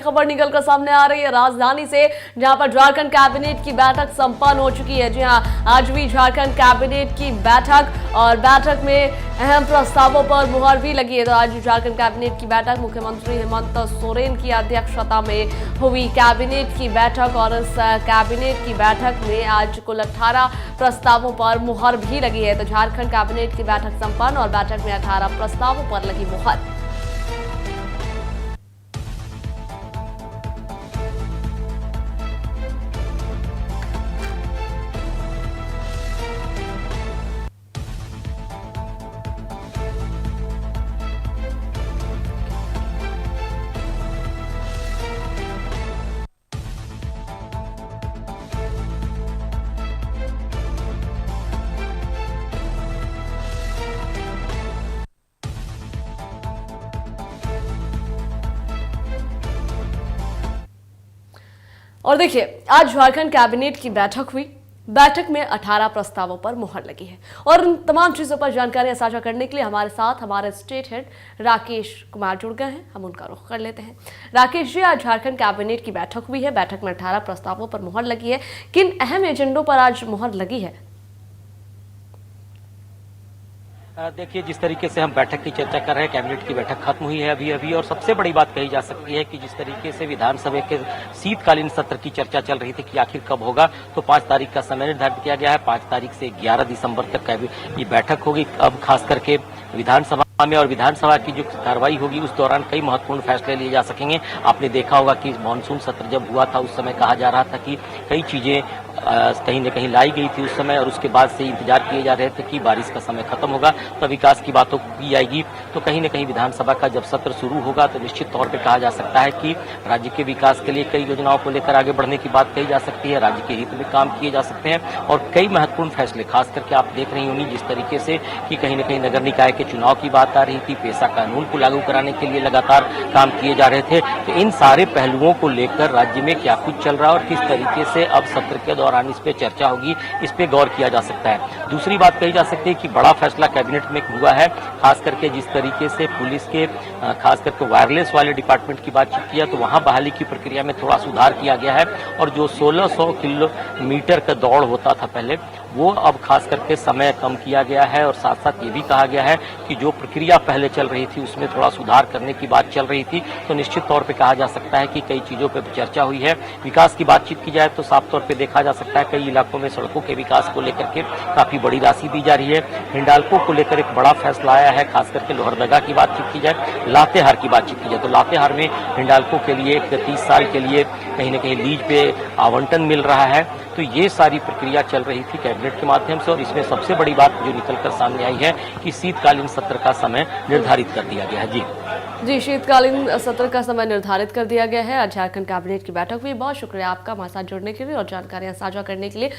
खबर निकलकर सामने आ रही है राजधानी से, जहां पर झारखंड कैबिनेट की बैठक संपन्न हो चुकी है। जी हां, आज भी झारखंड कैबिनेट की बैठक और बैठक में अहम प्रस्तावों पर मुहर भी लगी है। तो आज झारखंड कैबिनेट की बैठक मुख्यमंत्री हेमंत सोरेन की अध्यक्षता में हुई कैबिनेट की बैठक और इस कैबिनेट की बैठक में आज कुल 18 प्रस्तावों पर मुहर भी लगी है। तो झारखंड कैबिनेट की बैठक संपन्न और बैठक में 18 प्रस्तावों पर लगी मुहर। और देखिए, आज झारखंड कैबिनेट की बैठक हुई। बैठक में 18 प्रस्तावों पर मुहर लगी है और इन तमाम चीजों पर जानकारियां साझा करने के लिए हमारे साथ हमारे स्टेट हेड राकेश कुमार जुड़ गए हैं। हम उनका रुख कर लेते हैं। राकेश जी, आज झारखंड कैबिनेट की बैठक हुई है, बैठक में 18 प्रस्तावों पर मुहर लगी है। किन अहम एजेंडों पर आज मुहर लगी है? देखिए, जिस तरीके से हम बैठक की चर्चा कर रहे हैं, कैबिनेट की बैठक खत्म हुई है अभी और सबसे बड़ी बात कही जा सकती है कि जिस तरीके से विधानसभा के शीतकालीन सत्र की चर्चा चल रही थी कि आखिर कब होगा, तो 5 तारीख का समय निर्धारित किया गया है। 5 तारीख से 11 दिसंबर तक ये बैठक होगी। अब खास करके विधानसभा में और विधानसभा की जो कार्रवाई होगी उस दौरान कई महत्वपूर्ण फैसले लिए जा सकेंगे। आपने देखा होगा कि मानसून सत्र जब हुआ था उस समय कहा जा रहा था कि कई चीजें कहीं न कहीं लाई गई थी उस समय, और उसके बाद से इंतजार किए जा रहे थे कि बारिश का समय खत्म होगा तो विकास की बातों की जाएगी। तो कहीं न कहीं विधानसभा का जब सत्र शुरू होगा तो निश्चित तौर पे कहा जा सकता है कि राज्य के विकास के लिए कई योजनाओं को लेकर आगे बढ़ने की बात कही जा सकती है, राज्य के हित में काम किए जा सकते हैं और कई महत्वपूर्ण फैसले, खास करके आप देख रही होंगी जिस तरीके से कि कहीं न कहीं नगर निकाय के चुनाव की बात आ रही थी, पेशा कानून को लागू कराने के लिए लगातार काम किए जा रहे थे। तो इन सारे पहलुओं को लेकर राज्य में क्या कुछ चल रहा है और किस तरीके से अब सत्र के दौरान इस पे चर्चा होगी, इस पे गौर किया जा सकता है। दूसरी बात कही जा सकती है कि बड़ा फैसला कैबिनेट में हुआ है, खास करके जिस तरीके से पुलिस के खास करके वायरलेस वाले डिपार्टमेंट की बातचीत किया तो वहां बहाली की प्रक्रिया में थोड़ा सुधार किया गया है और जो 1600 किलोमीटर का दौड़ होता था पहले, वो अब खास करके समय कम किया गया है और साथ साथ ये भी कहा गया है कि जो प्रक्रिया पहले चल रही थी उसमें थोड़ा सुधार करने की बात चल रही थी। तो निश्चित तौर पे कहा जा सकता है कि कई चीजों पे चर्चा हुई है। विकास की बातचीत की जाए तो साफ तौर पे देखा जा सकता है कई इलाकों में सड़कों के विकास को लेकर के काफी बड़ी राशि दी जा रही है। हिंडाल्को को लेकर एक बड़ा फैसला आया है, खास करके लोहरदगा की बातचीत की जाए, लातेहार की बातचीत की जाए तो लातेहार में हिंडाल्को के लिए 30 साल के लिए कहीं न कहीं लीज पे आवंटन मिल रहा है। तो ये सारी प्रक्रिया चल रही थी कैबिनेट के माध्यम से और इसमें सबसे बड़ी बात जो निकलकर सामने आई है कि शीतकालीन सत्र का समय निर्धारित कर दिया गया है। जी, शीतकालीन सत्र का समय निर्धारित कर दिया गया है। आज झारखंड कैबिनेट की बैठक हुई। बहुत शुक्रिया आपका हमारे साथ जुड़ने के लिए और जानकारियां साझा करने के लिए।